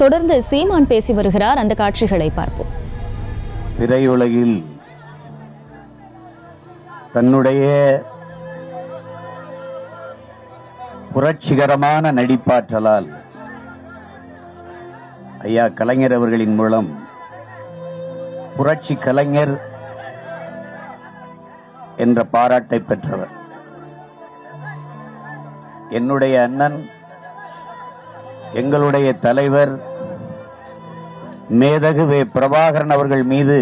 தொடர்ந்து சீமான் பேசி வருகிறார். அந்த காட்சிகளை பார்ப்போம். திரையுலகில் தன்னுடைய புரட்சிகரமான நடிப்பாற்றலால் ஐயா கலைஞர் அவர்களின் மூலம் புரட்சி கலைஞர் என்ற பாராட்டை பெற்றவர். என்னுடைய அண்ணன், எங்களுடைய தலைவர் மேதகு வே. பிரபாகரன் அவர்கள் மீது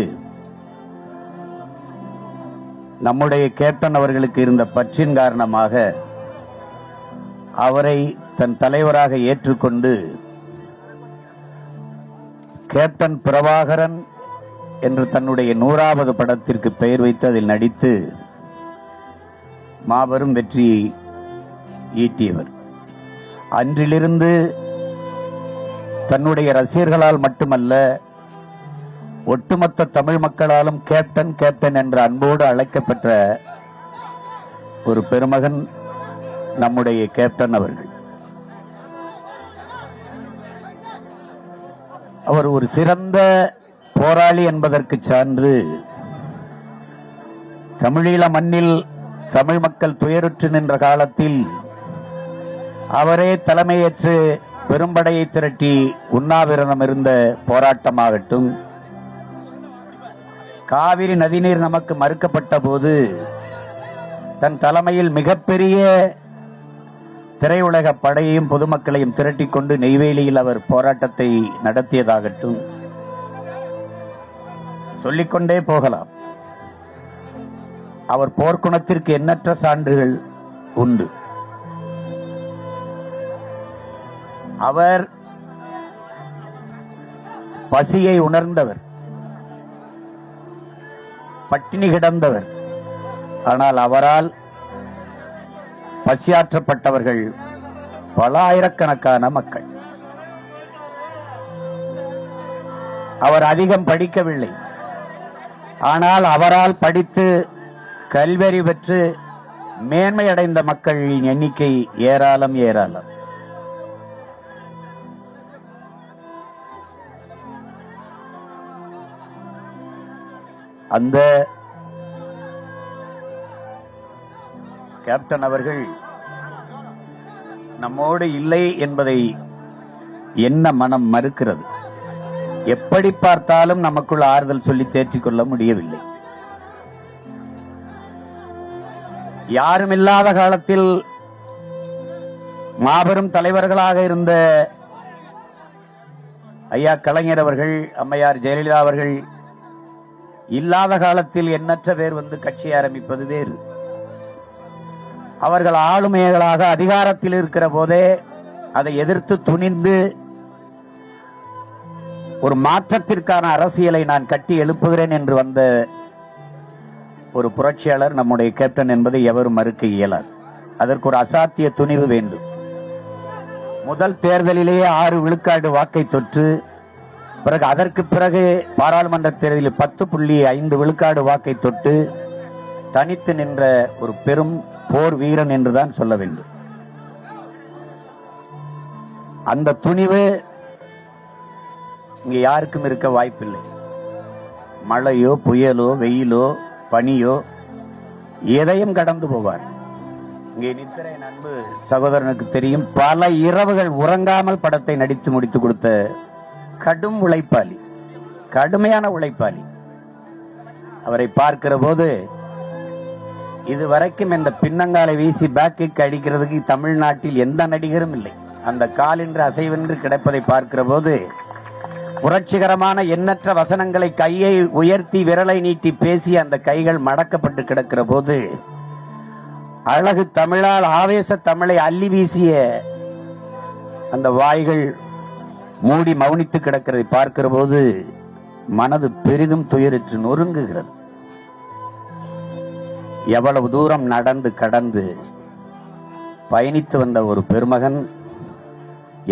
நம்முடைய கேப்டன் அவர்களுக்கு இருந்த பற்றின் காரணமாக அவரை தன் தலைவராக ஏற்றுக்கொண்டு கேப்டன் பிரபாகரன் என்று தன்னுடைய 100வது படத்திற்கு பெயர் வைத்து அதில் நடித்து மாபெரும் வெற்றியை ஈட்டியவர். அன்றிலிருந்து தன்னுடைய ரசிகர்களால் மட்டுமல்ல, ஒட்டுமொத்த தமிழ் மக்களாலும் கேப்டன் கேப்டன் என்ற அன்போடு அழைக்கப்பெற்ற ஒரு பெருமகன் நம்முடைய கேப்டன் அவர்கள். அவர் ஒரு சிறந்த போராளி என்பதற்கு சான்று, தமிழீழ மண்ணில் தமிழ் மக்கள் துயருற்று நின்ற காலத்தில் அவரே தலைமையேற்று பெரும்படையை திரட்டி உண்ணாவிரதம் இருந்த போராட்டமாகட்டும், காவிரி நதிநீர் நமக்கு மறுக்கப்பட்ட போது தன் தலைமையில் மிகப்பெரிய திரையுலக படையையும் பொதுமக்களையும் திரட்டிக் கொண்டு நெய்வேலியில் அவர் போராட்டத்தை நடத்தியதாகட்டும், சொல்லிக்கொண்டே போகலாம். அவர் போர்க்குணத்திற்கு எண்ணற்ற சான்றுகள் உண்டு. அவர் பசியை உணர்ந்தவர், பட்டினி கிடந்தவர். ஆனால் அவரால் பசியாற்றப்பட்டவர்கள் பல ஆயிரக்கணக்கான மக்கள். அவர் அதிகம் படிக்கவில்லை, ஆனால் அவரால் படித்து கல்வியறிவு பெற்று மேன்மை அடைந்த மக்களின் எண்ணிக்கை ஏராளம் ஏராளம். அந்த கேப்டன் அவர்கள் நம்மோடு இல்லை என்பதை என்ன மனம் மறுக்கிறது? எப்படி பார்த்தாலும் நமக்குள் ஆறுதல் சொல்லி தேற்றிக் கொள்ள முடியவில்லை. யாரும் இல்லாத காலத்தில் மாபெரும் தலைவர்களாக இருந்த ஐயா கலைஞர் அவர்கள், அம்மையார் ஜெயலலிதா அவர்கள் இல்லாத காலத்தில் எண்ணற்ற பேர் வந்து கட்சி ஆரம்பிப்பது வேறு. அவர்கள் ஆளுமைகளாக அதிகாரத்தில் இருக்கிற போதே அதை எதிர்த்து துணிந்து ஒரு மாற்றத்திற்கான அரசியலை நான் கட்டி எழுப்புகிறேன் என்று வந்த ஒரு புரட்சியாளர் நம்முடைய கேப்டன் என்பதை எவரும் மறுக்க இயலாது. அதற்கு ஒரு அசாத்திய துணிவு வேண்டும். முதல் தேர்தலிலேயே 6 விழுக்காடு வாக்கை தொற்று, பிறகு அதற்கு பிறகு பாராளுமன்ற தேர்தலில் 10.5 விழுக்காடு வாக்கை தொட்டு தனித்து நின்ற ஒரு பெரும் போர் வீரன் என்றுதான் சொல்ல வேண்டும். அந்த துணிவு இங்க யாருக்கும் இருக்க வாய்ப்பில்லை. மழையோ புயலோ வெயிலோ பனியோ எதையும் கடந்து போவார். இங்கே நிற்கிற என் அன்பு சகோதரனுக்கு தெரியும், பல இரவுகள் உறங்காமல் படத்தை நடித்து முடித்து கொடுத்த கடும் உழைப்பாளி, கடுமையான உழைப்பாளி. அவரை பார்க்கிற போது இதுவரைக்கும் இந்த பின்னங்காலை வீசி பேக்கு அடிக்கிறதுக்கு தமிழ்நாட்டில் எந்த நடிகரும் இல்லை. அந்த காலின்று அசைவென்று கிடப்பதை பார்க்கிற போது புரட்சிகரமான எண்ணற்ற வசனங்களை கையை உயர்த்தி விரலை நீட்டி பேசி அந்த கைகள் மடக்கப்பட்டு கிடக்கிற போது அழகு தமிழால் ஆவேச தமிழை அள்ளி வீசிய அந்த வாய்கள் மூடி மௌனித்து கிடக்கிறதை பார்க்கிற போது மனது பெரிதும் துயரிற்று நொறுங்குகிறது. எவ்வளவு தூரம் நடந்து கடந்து பயணித்து வந்த ஒரு பெருமகன்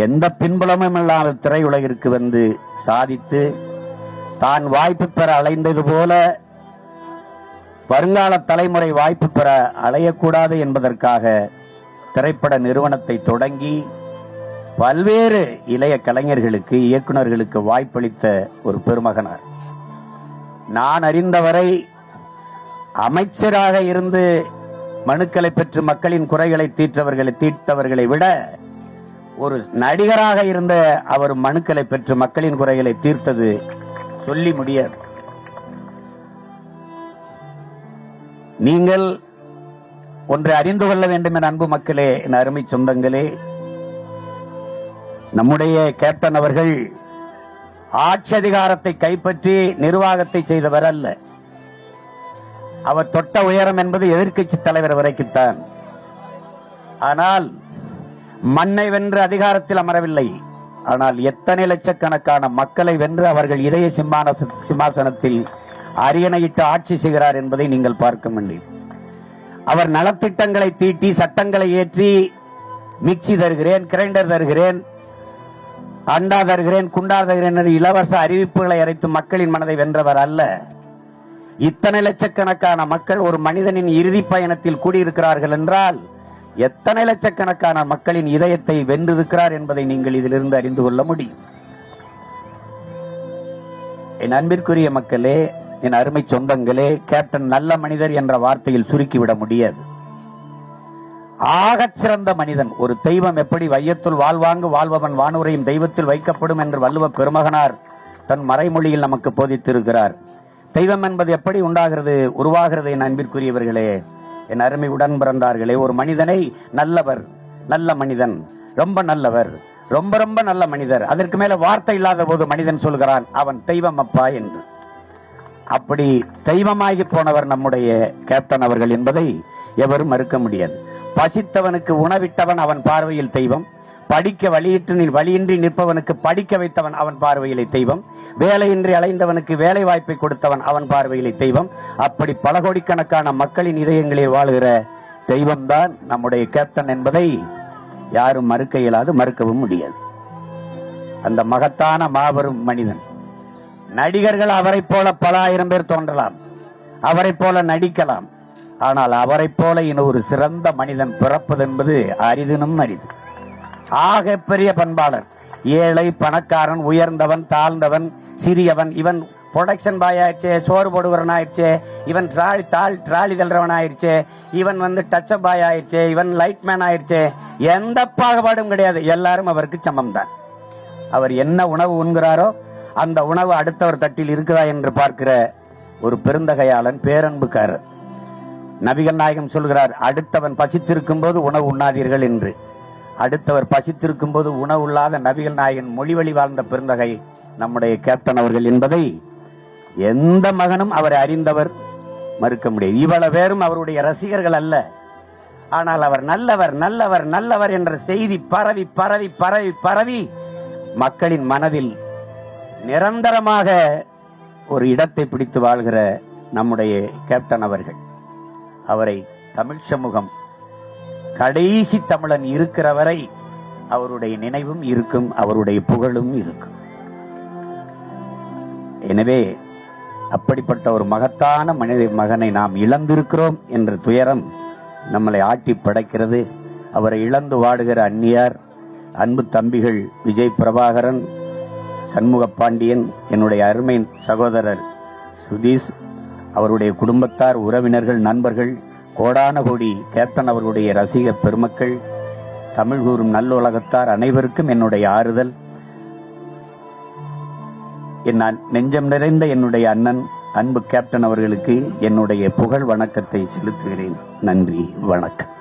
எந்த பின்புலமும் இல்லாத திரையுலகிற்கு வந்து சாதித்து தான் வாய்ப்பு பெற அலைந்தது போல வருங்கால தலைமுறை வாய்ப்பு பெற அலையக்கூடாது என்பதற்காக திரைப்பட நிறுவனத்தை தொடங்கி பல்வேறு இளைய கலைஞர்களுக்கு, இயக்குநர்களுக்கு வாய்ப்பளித்த ஒரு பெருமகனார். நான் அறிந்தவரை அமைச்சராக இருந்து மனுக்களை பெற்று மக்களின் குறைகளை தீர்த்தவர்களை விட ஒரு நடிகராக இருந்த அவர் மனுக்களை பெற்று மக்களின் குறைகளை தீர்த்தது சொல்லி முடியாது. நீங்கள் ஒன்றை அறிந்து கொள்ள வேண்டும் என் அன்பு மக்களே, என் அருமை சொந்தங்களே, நம்முடைய கேப்டன் அவர்கள் ஆட்சி அதிகாரத்தை கைப்பற்றி நிர்வாகத்தை செய்தவர் அல்ல. அவர் தொட்ட உயரம் என்பது எதிர்க்கட்சி தலைவர் வரைக்குத்தான். ஆனால் மண்ணை வென்று அதிகாரத்தில் அமரவில்லை. ஆனால் எத்தனை லட்சக்கணக்கான மக்களை வென்று அவர்கள் இதய சிம்மாசனத்தில் அரியணையிட்டு ஆட்சி செய்கிறார் என்பதை நீங்கள் பார்க்க முடியும். அவர் நலத்திட்டங்களை தீட்டி, சட்டங்களை ஏற்றி, மிக்சி தருகிறேன், கிரைண்டர் தருகிறேன், அண்டா தருகிறேன், குண்டா தருகிறேன் என்று இலவச அறிவிப்புகளை அரைத்து மக்களின் மனதை வென்றவர் அல்ல. இத்தனை லட்சக்கணக்கான மக்கள் ஒரு மனிதனின் இறுதி பயணத்தில் கூடியிருக்கிறார்கள் என்றால் எத்தனை லட்சக்கணக்கான மக்களின் இதயத்தை வென்றிருக்கிறார் என்பதை நீங்கள் இதிலிருந்து அறிந்து கொள்ள முடியும். என் அன்பிற்குரிய மக்களே, என் அருமை சொந்தங்களே, கேப்டன் நல்ல மனிதர் என்ற வார்த்தையில் சுருக்கிவிட முடியாது. ஆகச் சிறந்த மனிதன். ஒரு தெய்வம் எப்படி வையத்துள் வாழ்வாங்கு வாழ்பவன் வானுரையும் தெய்வத்தில் வைக்கப்படும் என்று வள்ளுவ பெருமகனார் தன் மறைமொழியில் நமக்கு போதித்திருக்கிறார். தெய்வம் என்பது எப்படி உண்டாகிறது, உருவாகிறது? என் அன்பிற்குரியவர்களே, என் அருமை உடன் பிறந்தார்களே, ஒரு மனிதனை நல்லவர், நல்ல மனிதன், ரொம்ப நல்லவர், ரொம்ப ரொம்ப நல்ல மனிதர், அதற்கு மேல வார்த்தை இல்லாத போது மனிதன் சொல்கிறான் அவன் தெய்வம் அப்பா என்று. அப்படி தெய்வமாகி போனவர் நம்முடைய கேப்டன் அவர்கள் என்பதை எவரும் மறுக்க முடியாது. பசித்தவனுக்கு உணவிட்டவன் அவன் பார்வையில் தெய்வம், படிக்க வழியின்றி நிற்பவனுக்கு படிக்க வைத்தவன் அவன் பார்வையிலே தெய்வம், வேலையின்றி அலைந்தவனுக்கு வேலை வாய்ப்பை கொடுத்தவன் அவன் பார்வையிலே தெய்வம். அப்படி பல கோடிக்கணக்கான மக்களின் இதயங்களில் வாழ்கிற தெய்வம்தான் நம்முடைய கேப்டன் என்பதை யாரும் மறுக்க இயலாது, மறுக்கவும் முடியாது. அந்த மகத்தான மாபெரும் மனிதன். நடிகர்கள் அவரை போல பல ஆயிரம் பேர் தோன்றலாம், அவரை போல நடிக்கலாம். ஆனால் அவரை போல இன்னொரு சிறந்த மனிதன் பிறப்பது என்பது அரிதினும் அரிது. ஆக பெரிய பண்பாளர். ஏழை, பணக்காரன், உயர்ந்தவன், தாழ்ந்தவன், சிறியவன், இவன் ப்ரொடக்ஷன் பாய் ஆயிடுச்சே, சோறு போடுவரன் ஆயிடுச்சே, இவன் ட்ராலி தள்ளுறவன் ஆயிடுச்சே, இவன் டச்சப் பாய் ஆயிடுச்சே, இவன் லைட் மேன் ஆயிடுச்சே, எந்த பாகுபாடும் கிடையாது. எல்லாரும் அவருக்கு சமம் தான். அவர் என்ன உணவு உண்கிறாரோ அந்த உணவு அடுத்தவர் தட்டில் இருக்குதா என்று பார்க்கிற ஒரு பெருந்தகையாளன், பேரன்புக்காரர். நபிகள் நாயகம் சொல்கிறார், அடுத்தவன் பசித்திருக்கும் போது உணவு உண்ணாதீர்கள் என்று. அடுத்தவர் பசித்திருக்கும் போது உணவு இல்லாத நபிகள் நாயகன் மொழி வழி வாழ்ந்த பெருந்தகை நம்முடைய கேப்டன் அவர்கள் என்பதை எந்த மகனும் அவரை அறிந்தவர் மறுக்க முடியாது. இவ்வளவு பேரும் அவருடைய ரசிகர்கள் அல்ல. ஆனால் அவர் நல்லவர், நல்லவர், நல்லவர் என்ற செய்தி பரவி பரவி பரவி பரவி மக்களின் மனதில் நிரந்தரமாக ஒரு இடத்தை பிடித்து வாழ்கிற நம்முடைய கேப்டன் அவர்கள். அவரை தமிழ் சமூகம் கடைசி தமிழன் இருக்கிற வரை அவருடைய நினைவும் இருக்கும், அவருடைய புகழும் இருக்கும். எனவே அப்படிப்பட்ட ஒரு மகத்தான மனித மகனை நாம் இழந்திருக்கிறோம் என்ற துயரம் நம்மளை ஆட்டி படைக்கிறது. அவரை இழந்து வாடுகிற அந்நியார், அன்பு தம்பிகள் விஜய் பிரபாகரன், சண்முக பாண்டியன், என்னுடைய அருமை சகோதரர் சுதீஷ், அவருடைய குடும்பத்தார், உறவினர்கள், நண்பர்கள், கோடான கோடி கேப்டன் அவர்களுடைய ரசிக பெருமக்கள், தமிழ் கூறும் நல்லுலகத்தார் அனைவருக்கும் என்னுடைய ஆறுதல். என் நெஞ்சம் நிறைந்த என்னுடைய அண்ணன் அன்பு கேப்டன் அவர்களுக்கு என்னுடைய புகழ் வணக்கத்தை செலுத்துகிறேன். நன்றி, வணக்கம்.